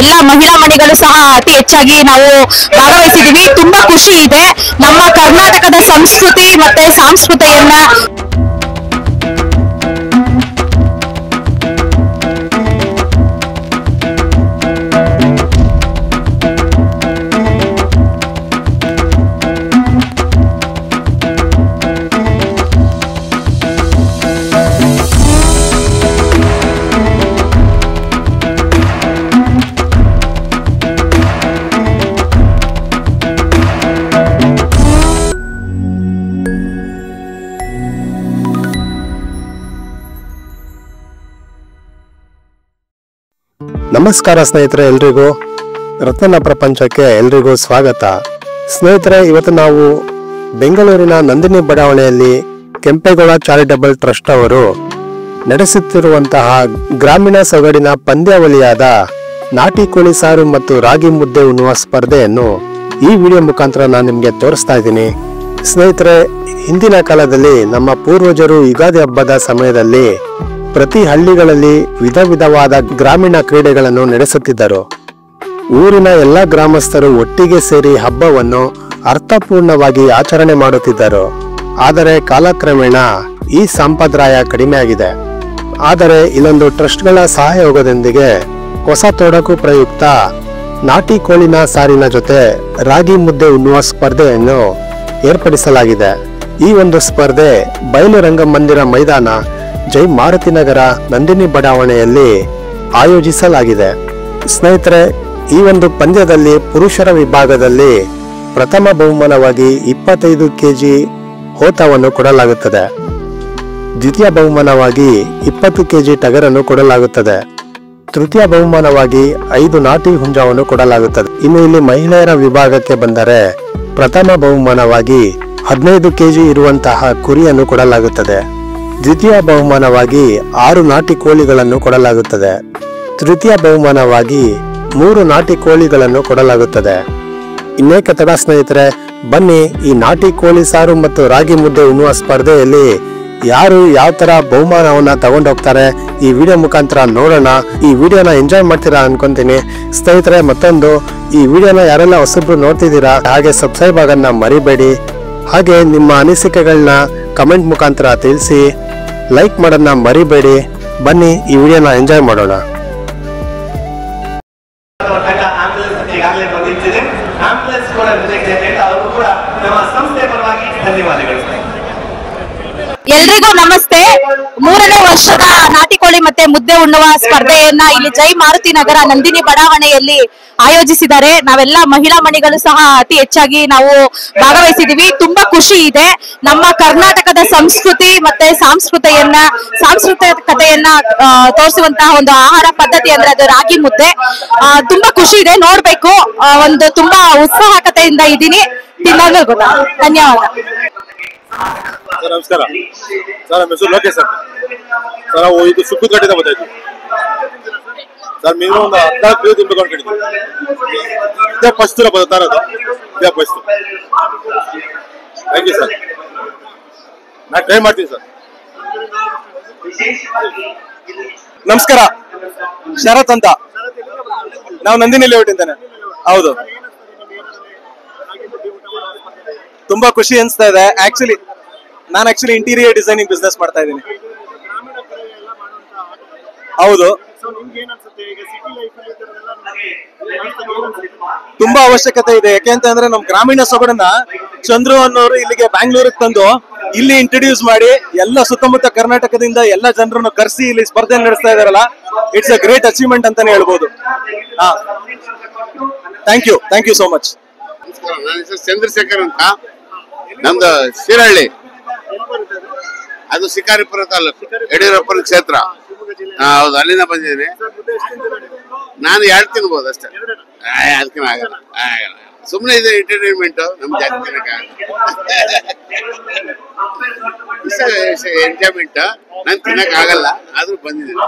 ನಾವೆಲ್ಲ ಮಹಿಳಾ ಮಣಿಗಳು ಸಹ ಅತಿ ಹೆಚ್ಚಾಗಿ ನಾವು ಭಾಗವಹಿಸಿದೀವಿ. ತುಂಬಾ ಖುಷಿ ಇದೆ. ನಮ್ಮ ಕರ್ನಾಟಕದ ಸಂಸ್ಕೃತಿ ಮತ್ತೆ ಸಾಂಸ್ಕೃತಿಯನ್ನ ನಮಸ್ಕಾರ ಸ್ನೇಹಿತರೆ, ಎಲ್ರಿಗೂ ರತ್ನ ಪ್ರಪಂಚಕ್ಕೆ ಎಲ್ರಿಗೂ ಸ್ವಾಗತ. ಸ್ನೇಹಿತರೆ, ಇವತ್ತು ನಾವು ಬೆಂಗಳೂರಿನ ನಂದಿನಿ ಬಡಾವಣೆಯಲ್ಲಿ ಕೆಂಪೇಗೌಡ ಚಾರಿಟಬಲ್ ಟ್ರಸ್ಟ್ ಅವರು ನಡೆಸುತ್ತಿರುವಂತಹ ಗ್ರಾಮೀಣ ಸೊಗಡಿನ ಪಂದ್ಯಾವಳಿಯಾದ ನಾಟಿ ಕೋಳಿ ಸಾರು ಮತ್ತು ರಾಗಿ ಮುದ್ದೆ ಉಣ್ಣುವ ಸ್ಪರ್ಧೆಯನ್ನು ಈ ವಿಡಿಯೋ ಮುಖಾಂತರ ನಾನು ನಿಮಗೆ ತೋರಿಸ್ತಾ ಇದ್ದೀನಿ. ಸ್ನೇಹಿತರೆ, ಹಿಂದಿನ ಕಾಲದಲ್ಲಿ ನಮ್ಮ ಪೂರ್ವಜರು ಯುಗಾದಿ ಹಬ್ಬದ ಸಮಯದಲ್ಲಿ ಪ್ರತಿ ಹಳ್ಳಿಗಳಲ್ಲಿ ವಿಧ ವಿಧವಾದ ಗ್ರಾಮೀಣ ಕ್ರೀಡೆಗಳನ್ನು ನಡೆಸುತ್ತಿದ್ದರು. ಊರಿನ ಎಲ್ಲ ಗ್ರಾಮಸ್ಥರು ಒಟ್ಟಿಗೆ ಸೇರಿ ಹಬ್ಬವನ್ನು ಅರ್ಥಪೂರ್ಣವಾಗಿ ಆಚರಣೆ ಮಾಡುತ್ತಿದ್ದರು. ಆದರೆ ಕಾಲಕ್ರಮೇಣ ಈ ಸಂಪ್ರದಾಯ ಕಡಿಮೆಯಾಗಿದೆ. ಆದರೆ ಇಲ್ಲೊಂದು ಟ್ರಸ್ಟ್ಗಳ ಸಹಯೋಗದೊಂದಿಗೆ ಹೊಸ ತೊಡಕು ಪ್ರಯುಕ್ತ ನಾಟಿ ಕೋಳಿನ ಸಾರಿನ ಜೊತೆ ರಾಗಿ ಮುದ್ದೆ ಉಣ್ಣುವ ಸ್ಪರ್ಧೆಯನ್ನು ಏರ್ಪಡಿಸಲಾಗಿದೆ. ಈ ಒಂದು ಸ್ಪರ್ಧೆ ಬಯಲು ರಂಗಮಂದಿರ ಮೈದಾನ, ಜೈ ಮಾರುತಿನಗರ, ನಂದಿನಿ ಬಡಾವಣೆಯಲ್ಲಿ ಆಯೋಜಿಸಲಾಗಿದೆ. ಸ್ನೇಹಿತರೆ, ಈ ಒಂದು ಪಂದ್ಯದಲ್ಲಿ ಪುರುಷರ ವಿಭಾಗದಲ್ಲಿ ಪ್ರಥಮ ಬಹುಮಾನವಾಗಿ 25 ಕೆಜಿ ಹೋತವನ್ನು ಕೊಡಲಾಗುತ್ತದೆ. ದ್ವಿತೀಯ ಬಹುಮಾನವಾಗಿ 20 ಕೆಜಿ ಟಗರನ್ನು ಕೊಡಲಾಗುತ್ತದೆ. ತೃತೀಯ ಬಹುಮಾನವಾಗಿ 5 ನಾಟಿ ಹುಂಜವನ್ನು ಕೊಡಲಾಗುತ್ತದೆ. ಇನ್ನು ಇಲ್ಲಿ ಮಹಿಳೆಯರ ವಿಭಾಗಕ್ಕೆ ಬಂದರೆ ಪ್ರಥಮ ಬಹುಮಾನವಾಗಿ 15 ಕೆಜಿ ಇರುವಂತಹ ಕುರಿಯನ್ನು ಕೊಡಲಾಗುತ್ತದೆ. ದ್ವಿತೀಯ ಬಹುಮಾನವಾಗಿ 6 ನಾಟಿ ಕೋಳಿಗಳನ್ನು ಕೊಡಲಾಗುತ್ತದೆ. ತೃತೀಯ ಬಹುಮಾನವಾಗಿ 3 ನಾಟಿ ಕೋಳಿಗಳನ್ನು ಕೊಡಲಾಗುತ್ತದೆ. ಇನ್ನೇಕ ತಡ ಸ್ನೇಹಿತರೆ, ಬನ್ನಿ ಈ ನಾಟಿ ಕೋಳಿ ಸಾರು ಮತ್ತು ರಾಗಿ ಮುದ್ದೆ ಉಣ್ಣುವ ಸ್ಪರ್ಧೆಯಲ್ಲಿ ಯಾರು ಯಾವ ತರ ಬಹುಮಾನವನ್ನ ತಗೊಂಡೋಗ್ತಾರೆ ಈ ವಿಡಿಯೋ ಮುಖಾಂತರ ನೋಡೋಣ. ಈ ವಿಡಿಯೋನ ಎಂಜಾಯ್ ಮಾಡ್ತೀರಾ ಅನ್ಕೊಂತೀನಿ. ಸ್ನೇಹಿತರೆ, ಮತ್ತೊಂದು, ಈ ವಿಡಿಯೋನ ಯಾರೆಲ್ಲ ಹೊಸಬ್ರು ನೋಡ್ತಿದ್ದೀರಾ ಹಾಗೆ ಸಬ್ಸ್ಕ್ರೈಬ್ ಆಗೋದನ್ನ ಮರಿಬೇಡಿ. ಹಾಗೆ ನಿಮ್ಮ ಅನಿಸಿಕೆಗಳನ್ನ ಕಮೆಂಟ್ ಮುಖಾಂತರ ತಿಳಿಸಿ, ಲೈಕ್ ಮಾಡೋದನ್ನ ಮರಿಬೇಡಿ. ಬನ್ನಿ ಈ ವಿಡಿಯೋನ ಎಂಜಾಯ್ ಮಾಡೋಣ. ಎಲ್ರಿಗೂ ನಮಸ್ತೆ. 3ನೇ ವರ್ಷದ ನಾಟಿ ಕೋಳಿ ಮತ್ತೆ ಮುದ್ದೆ ಉಣ್ಣುವ ಸ್ಪರ್ಧೆಯನ್ನ ಇಲ್ಲಿ ಜೈ ಮಾರುತಿ ನಗರ ನಂದಿನಿ ಬಡಾವಣೆಯಲ್ಲಿ ಆಯೋಜಿಸಿದ್ದಾರೆ. ನಾವೆಲ್ಲ ಮಹಿಳಾ ಮಣಿಗಳು ಸಹ ಅತಿ ಹೆಚ್ಚಾಗಿ ನಾವು ಭಾಗವಹಿಸಿದೀವಿ. ತುಂಬಾ ಖುಷಿ ಇದೆ. ನಮ್ಮ ಕರ್ನಾಟಕದ ಸಂಸ್ಕೃತಿ ಮತ್ತೆ ಸಾಂಸ್ಕೃತಿಕತೆಯನ್ನ ತೋರಿಸುವಂತಹ ಒಂದು ಆಹಾರ ಪದ್ಧತಿ ಅಂದ್ರೆ ಅದು ರಾಗಿ ಮುದ್ದೆ. ತುಂಬಾ ಖುಷಿ ಇದೆ, ನೋಡ್ಬೇಕು. ಒಂದು ತುಂಬಾ ಉತ್ಸಾಹಕತೆಯಿಂದ ಇದ್ದೀನಿ. ತಿನ್ನೋದು ಗೊತ್ತಾ. ಧನ್ಯವಾದ ಸರ್. ನಮಸ್ಕಾರ ಸರ್, ನಮ್ಮ ಹೆಸರು ಲೋಕೇಶ್ ಅಂತ ಸರ್. ನಾವು ಇದು ಸುಕ್ಕುಗಟ್ಟಿಂದ ಬರ್ತಾಯಿದ್ವಿ ಸರ್. ಮಿನಿಮಮ್ ಒಂದು 14 ಕಿಲೋ ತಿನ್ಬೇಕು ಇದೇ ಫಸ್ಟ್ ಬರ್ತಾ ಇರೋದು. ಇದೇ ಫಸ್ಟ್. Thank you sir. ನಾನು ಟ್ರೈ ಮಾಡ್ತೀನಿ ಸರ್. ನಮಸ್ಕಾರ, ಶರತ್ ಅಂತ. ನಾವು ನಂದಿನಿಯಲ್ಲಿ ಹೊಟ್ಟಿದ್ದೇನೆ. ಹೌದು, ತುಂಬಾ ಖುಷಿ ಅನಿಸ್ತಾ ಇದೆ. ನಾನು ಇಂಟೀರಿಯರ್ ಡಿಸೈನಿಂಗ್ ಬಿಸ್ನೆಸ್ ಮಾಡ್ತಾ ಇದ್ದೀನಿ. ಹೌದು, ತುಂಬಾ ಅವಶ್ಯಕತೆ ಇದೆ. ಯಾಕೆಂತಂದ್ರೆ ನಮ್ಮ ಗ್ರಾಮೀಣ ಸೊಗಡನ್ನ ಚಂದ್ರು ಅನ್ನೋರು ಇಲ್ಲಿಗೆ ಬ್ಯಾಂಗ್ಳೂರಿಗೆ ತಂದು ಇಲ್ಲಿ ಇಂಟ್ರೊಡ್ಯೂಸ್ ಮಾಡಿ ಎಲ್ಲ ಸುತ್ತಮುತ್ತ ಕರ್ನಾಟಕದಿಂದ ಎಲ್ಲ ಜನರನ್ನು ಕರೆಸಿ ಇಲ್ಲಿ ಸ್ಪರ್ಧೆ ನಡೆಸ್ತಾ ಇದಾರಲ್ಲ, ಇಟ್ಸ್ ಅ ಗ್ರೇಟ್ ಅಚೀವ್ಮೆಂಟ್ ಅಂತಾನೆ ಹೇಳ್ಬೋದು. Thank you so much. ನನ್ನ ಹೆಸರು ಚಂದ್ರಶೇಖರ್ ಅಂತ. ನಮ್ದು ಶಿರಹಳ್ಳಿ, ಅದು ಶಿಕಾರಿಪುರ ತಾಲೂಕು, ಯಡಿಯೂರಪ್ಪನ ಕ್ಷೇತ್ರ. ಹೌದು, ಅಲ್ಲಿಂದ ಬಂದಿದ್ದೀನಿ. ನಾನು 2 ತಿನ್ಬೋದು ಅಷ್ಟೇ, ಅದಕ್ಕೆ ಆಗಲ್ಲ. ಸುಮ್ಮನೆ ಇದೆ ಎಂಟರ್ಟೈನ್ಮೆಂಟ್, ನಮ್ಗೆ ಜಾಸ್ತಿ ತಿನ್ನಕ್ಕಾಗಲ್ಲ. ಎಂಜಾಯ್ಮೆಂಟ್, ನಾನು ತಿನ್ನಕ್ ಆಗಲ್ಲ, ಆದ್ರೂ ಬಂದಿದ್ದೀನಿ.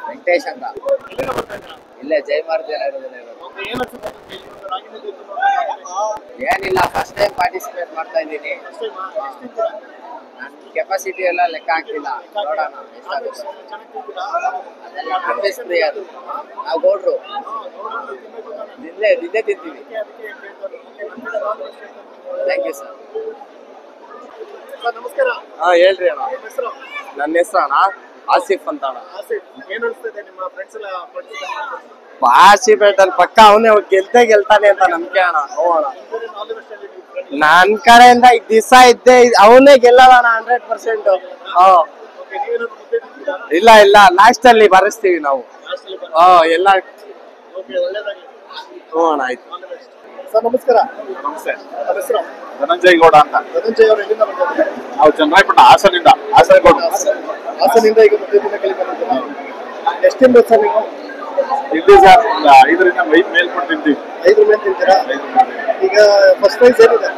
ವೆಂಕಟೇಶ್ ಅಂತ, ಇಲ್ಲೇ ಜೈ ಮಾರುತಿ ಏನಿಲ್ಲ, ಫಸ್ಟ್ ಟೈಮ್ ಪಾರ್ಟಿಸಿಪೇಟ್ ಮಾಡ್ತಾ ಇದ್ದೀನಿ. ಕೆಪಾಸಿಟಿ ಎಲ್ಲ ಲೆಕ್ಕ ಹಾಕ್ತಿಲ್ಲ, ನೋಡೋಣ ಎಷ್ಟಾಗುತ್ತೆ. ಅದೆಲ್ಲ ನಾನ್ ಫ್ರೀ ಅದು, ನಾವು ಗೌಡ್ರು ನಿನ್ನೆ ತಿಂತೀವಿ. Thank you sir. ನಮಸ್ಕಾರ. ಹಾ ಹೇಳ್ರಿ ಅಣ್ಣ. ಹೆಸರು? ನನ್ನ ಹೆಸರು ಅಣ್ಣ ಆಸಿಫ್ ಅಂತ ಅಣ್ಣ. ಏನ್ ಅನಿಸ್ತದೆ ನಿಮ್ಮ ಫ್ರೆಂಡ್ಸ್ ಎಲ್ಲ ಪಾರ್ಟಿಸಿಪೇಟ್ ಪಕ್ಕ ಅವನೇ ಗೆಲ್ತಾನೆ ಅಂತ ನಂಬಿಕೆ ಅಣ್ಣ. ನೋಡೋಣ. ನನ್ ಕಡೆಯಿಂದ ಈ ದಿವಸ ಇದ್ದೆ ಅವನೇ ಗೆಲ್ಲೋಣ 100%. ಇಲ್ಲ ಲಾಸ್ಟ್ ಅಲ್ಲಿ ಬರೆಸ್ತೀವಿ ನಾವು. ಎಲ್ಲ ಅಣ್ಣ ಆಯ್ತು. ಸರ್ ನಮಸ್ಕಾರ. ನಮಸ್ತೆ. ಹೆಸರು? ಧನಂಜಯ್ ಗೌಡ ಅಂತ. ಧನಂಜಯ್ ಅವರು ಎಲ್ಲಿಂದ ಬಂದಿದ್ದಾರೆ? ನಾವು ಚಂದ್ರಾಯಪಟ್ಟಣ ಹಾಸನಿಂದ. ಹಾಸನಗೌಡ. ಹಾಸನಿಂದ ಈಗ ಮಧ್ಯದಿಂದ ಕಲಿತಿದ್ದೀರಾ? ಎಷ್ಟು ತಿಂಗಳು ಸರ್ ನೀವು? ಇಲ್ಲಿ ಸರ್ 5ರಿಂದ 5 ಮೇಲ್ಪಟ್ಟು ತಿಂತೀವಿ. 5 ಮೇಲೆ ತಿಂತೀರಾ? ಈಗ ಫಸ್ಟ್ ಪ್ರೈಸ್ ಏನಿದೆ?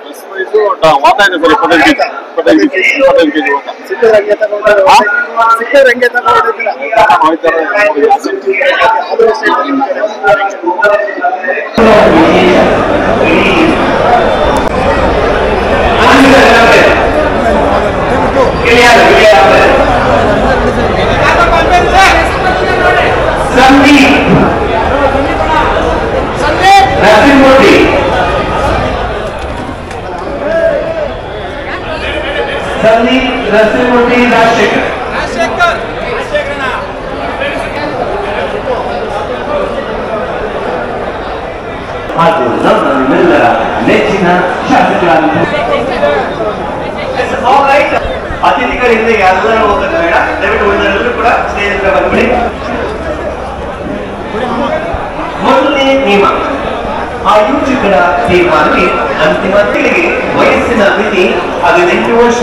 ಫಸ್ಟ್ ಪ್ರೈಸು ಓದ್ತಾ ಇದೆ ಸರ್ 25 ಕೆಜಿ ಓದ್ತಾ. ಸಿಕ್ಕಿದ್ರೆ ಹಂಗೆ ತಗೊಂಡಿದ್ದೀರಾ? ಆದರೂ ಅಷ್ಟೇ ಹಾಗೂ ನಮ್ಮೆಲ್ಲರ ನೆಚ್ಚಿನ ಶಾಸಕರಾದ ಅತಿಥಿಗಳಿಂದ ಯಾರು ಹೋಗೋದು ಬೇಡ, ದಯವಿಟ್ಟು ಉಳಿದವರೆಲ್ಲರೂ ಕೂಡ ಸ್ಟೇಜ್ ಬಂದ್ಬಿಡಿ. ಮೊದಲನೇ ನಿಯಮ, ಆಯೋಜಕರ ತೀರ್ಮಾನಕ್ಕೆ ಅಂತಿಮ ತಿಳಿಗೆ ವಯಸ್ಸಿನ ಮಿತಿ 18 ವರ್ಷ.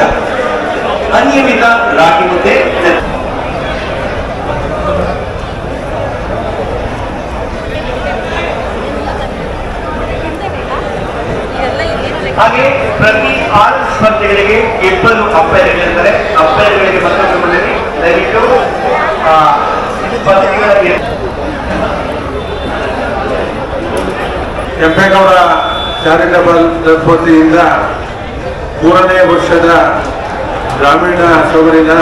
ಅನಿಯಮಿತ ರಾಗಿ ಮುದ್ದೆ ಹಾಗೆ ಪ್ರತಿ 6 ಸ್ಪರ್ಧೆಗಳಿಗೆ 2 ಅಂಪೈರ್ಗಳಿರ್ತಾರೆ. ಅಂಪೈರ್ಗಳಿಗೆ ಮತ್ತೊಂದು ಮನೆಯಲ್ಲಿ ದಯವಿಟ್ಟು ಸ್ಪರ್ಧೆಗಳಿಗೆ ಕೆಂಪೇಗೌಡ ಚಾರಿಟಬಲ್ ಟ್ರಸ್ಟ್ ವತಿಯಿಂದ 3ನೇ ವರ್ಷದ ಗ್ರಾಮೀಣ ಸೊಗಡಿನ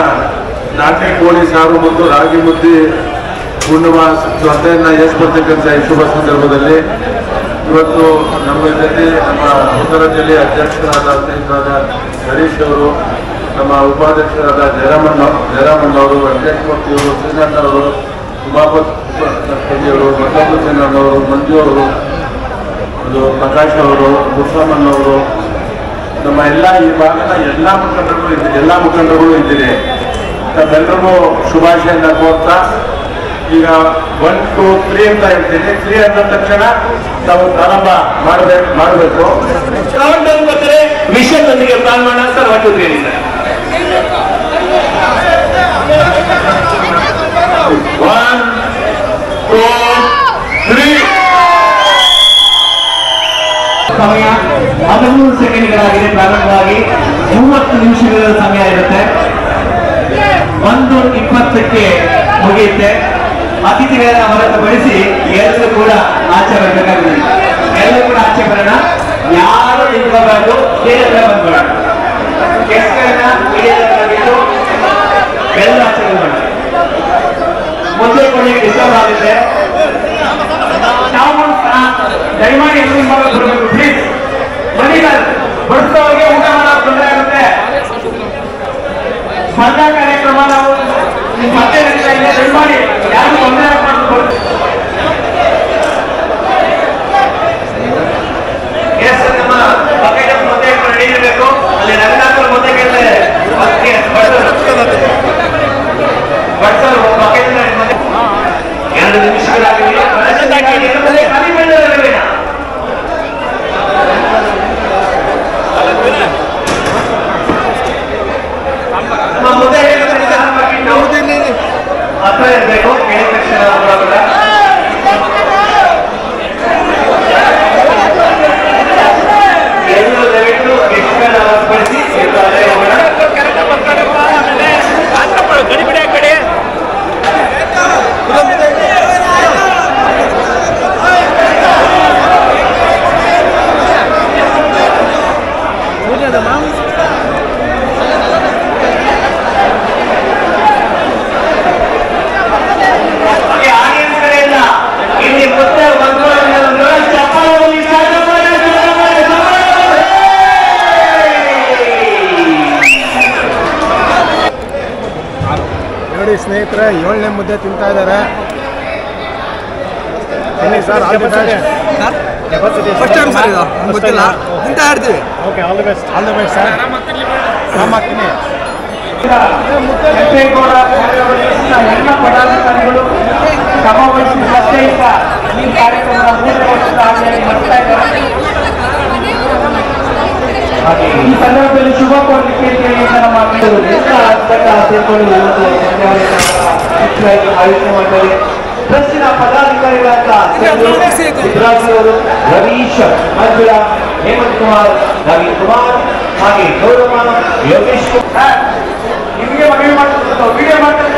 ನಾಟಿ ಕೋಳಿ ಸಾರು ಮತ್ತು ರಾಗಿ ಮುದ್ದೆ ಉಣ್ಣುವ ಸ್ಪರ್ಧೆಯನ್ನು ಏರ್ಪಡಿಸತಕ್ಕಂಥ ಈ ಶುಭ ಸಂದರ್ಭದಲ್ಲಿ ಇವತ್ತು ನಮ್ಮ ಜೊತೆ ನಮ್ಮ ಉತ್ತರ ಜಿಲ್ಲೆಯ ಅಧ್ಯಕ್ಷರಾದ ಸ್ನೇಹಿತರಾದ ಹರೀಶ್ ಅವರು, ನಮ್ಮ ಉಪಾಧ್ಯಕ್ಷರಾದ ಜಯರಾಮಣ್ಣವರು, ವೆಂಕಟೇಶ್ಮೂರ್ತಿಯವರು, ಶ್ರೀನಾಥ್ ಉಮಾಪತಿಯವರು, ಮತ್ತೊಬ್ಬ ಸೇನವರು, ಮಂಜು ಅವರು, ಪ್ರಕಾಶ್ ಅವರು, ಮುಸಮ್ಮಣ್ಣವರು, ನಮ್ಮ ಎಲ್ಲ ಈ ಭಾಗದ ಎಲ್ಲ ಮುಖಂಡರುಗಳು ಇದ್ದೀರಿ. ನಮ್ಮೆಲ್ಲರಿಗೂ ಶುಭಾಶಯನ ಕೋರ್ತಾ ಈಗ 1, 2, 3 ಅಂತ ಹೇಳ್ತೀನಿ. 3 ಅಂದ ತಕ್ಷಣ ನಾವು ಪ್ರಾರಂಭ ಮಾಡಬೇಕು. ವಿಷಯದೊಂದಿಗೆ ಪ್ರಾರಂಭ ಸರ್ ಒಟ್ಟು 1, 2, 3 ಸಮಯ 13 ಸೆಕೆಂಡ್ಗಳಾಗಿದೆ. ಪ್ರಾರಂಭವಾಗಿ 30 ನಿಮಿಷಗಳ ಸಮಯ ಇರುತ್ತೆ. 1:20ಕ್ಕೆ ಮುಗಿಯುತ್ತೆ. ಅತಿಥಿಗಳನ್ನ ಹೊರತುಪಡಿಸಿ ಎಲ್ಲರೂ ಕೂಡ ಆಚೆ ಬರಬೇಕಾಗಿದೆ. ಎಲ್ಲರೂ ಕೂಡ ಆಚೆ ಬರೋಣ. ಯಾರು ನಿಂತ್ಕೋಬಾರ್ದು, ಬೇರೆ ಬಂದ್ಬೇಡ. ಗೆಸ್ಟ್ಗಳನ್ನ ಬಿಟ್ಟು ಎಲ್ಲ ಆಚೆ ಬಂದ್ಬೇಡ. ಮುಂದೆ ಕೊನೆಗೆ ಡಿಸ್ಟರ್ಬ್ ಆಗುತ್ತೆ. ನಾವು ದಯಮಾಡಿ ಎಲ್ಲರೂ ಬರಬೇಕು ಪ್ಲೀಸ್. ಬನ್ನಿ ಸರ್, ಬಡಿಸೋರಿಗೆ ಊಟ ಮಾಡೋದು ತೊಂದರೆ ಆಗುತ್ತೆ. ಸ್ಪರ್ಧಾ ಕಾರ್ಯಕ್ರಮ ನಾವು ಮತ್ತೆ ನಡೀತಾ ಇದೆ. ದಯಮಾಡಿ ಯಾರು ತೊಂದರೆ ಮಾಡಬಹುದು. ನಮ್ಮ ಬಕೆಟ್ ಮುಂದೆ ರೆಡಿ ಇರಬೇಕು. ಅಲ್ಲಿ ರಂಗನಾಥ್ ಮುಂದೆ ಕೇಳಿದ್ರೆ ಬಡ್ಸೋರು ಬಕೆಟ್ 2 ನಿಮಿಷಗಳಾಗಿದೆ. ನಮ್ಮ ಮುಂದೆ ಸ್ನೇಹಿತರೆ 7ನೇ ಮುದ್ದೆ ತಿಂತಾ ಇದ್ದಾರೆ. ಸರ್ ಫಸ್ಟ್ ಟೈಮ್ ಸರ್ ಇದು ಗೊತ್ತಿಲ್ಲ ಅಂತ ಹೇಳ್ತೀವಿ. Okay, all the best sir. ರಾಮಾಗ್ತೀನಿ ಕೆಂಪೇಗೌಡ ಎಲ್ಲ ಪದಾಧಿಕಾರಿಗಳು ಶ್ರಮವಹಿಸಿದ ಈ ಕಾರ್ಯಕ್ರಮದ 3 ವರ್ಷದ ಆಚರಣೆ ಮಾಡ್ತಾ ಇದ್ದಾರೆ. ಈ ಸಂದರ್ಭದಲ್ಲಿ ಶುಭ ಕೋರಲಿಕ್ಕೆ ನಮ್ಮ ಆಯೋಜನೆ ಮಾಡಿದ್ದಾರೆ. ಟ್ರಸ್ಟಿನ ಪದಾಧಿಕಾರಿಗಳಾದ ಸಿದ್ದರಾಜವರು, ರವೀಶ್, ಮಂಜುಳಾ, ಹೇಮಂತ್ ಕುಮಾರ್, ನವೀನ್ ಕುಮಾರ್, ಹಾಗೆ ಗೌರವ, ಯೋಗೇಶ್ ಕುಮಾರ್ ನಿಮಗೆ ಮನವಿ ಮಾಡ್ತಾರೆ. ವಿಡಿಯೋ ಮಾಡ್ತಾರೆ.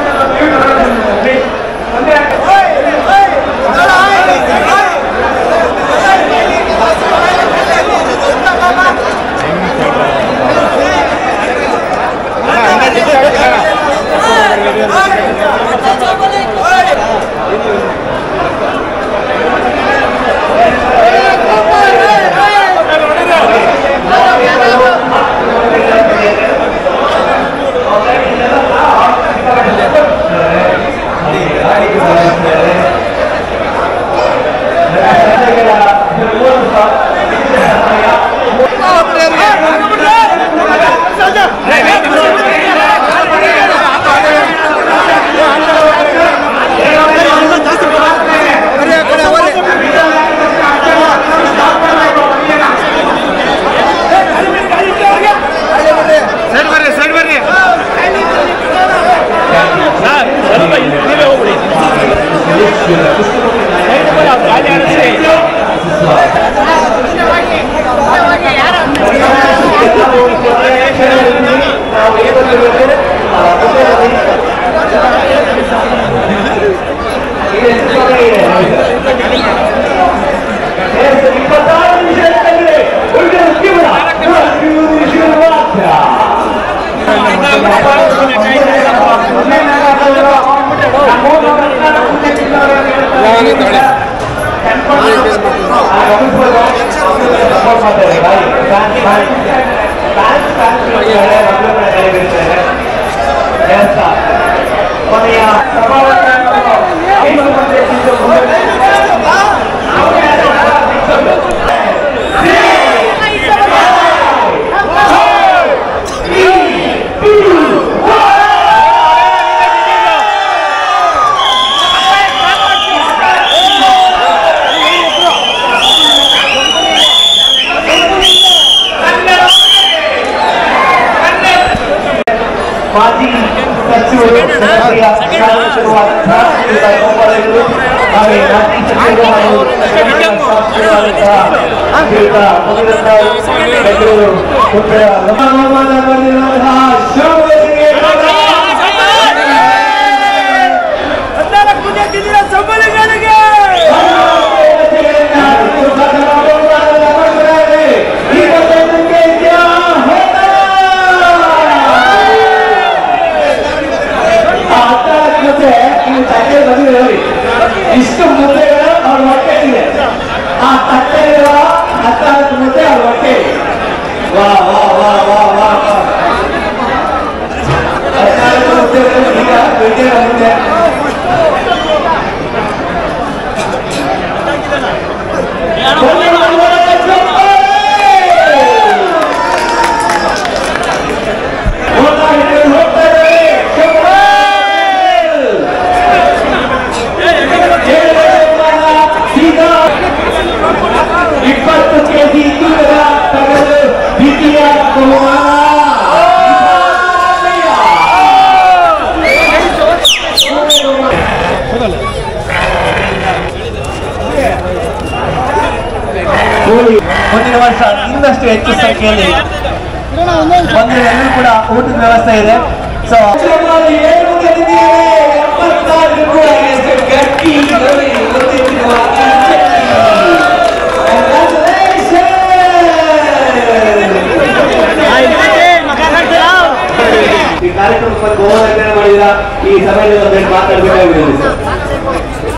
ಮಾಜಿ ಸಚಿವರು ಇಷ್ಟು ಮುದ್ದೆಗಳು ಅವ್ರ ಹೊಟ್ಟೆ ಇದೆ. ಆ ತಟ್ಟೆ ಇರುವ 14 ಮುದ್ದೆ ಅವ್ರ ಹೊಟ್ಟೆ ಇದೆ. ವಾ ವಾ ವಾ ವಾ ವಾ 14 ಮುದ್ದೆಗಳು ಈಗ ಬೆಳ್ಳಿಯ ಮುದ್ದೆ. ಮುಂದಿನ ವರ್ಷ ಇನ್ನಷ್ಟು ಹೆಚ್ಚು ಸಂಖ್ಯೆಯಲ್ಲಿ ಬಂದು ಎಲ್ಲರೂ ಕೂಡ ಊಟದ ವ್ಯವಸ್ಥೆ ಇದೆ. ಸೊ ಈ ಕಾರ್ಯಕ್ರಮ ಮಾಡಿದ ಈ ಸಮಯದಲ್ಲಿ ಮಾತಾಡಬೇಕಾಗಿದೆ ಸರ್.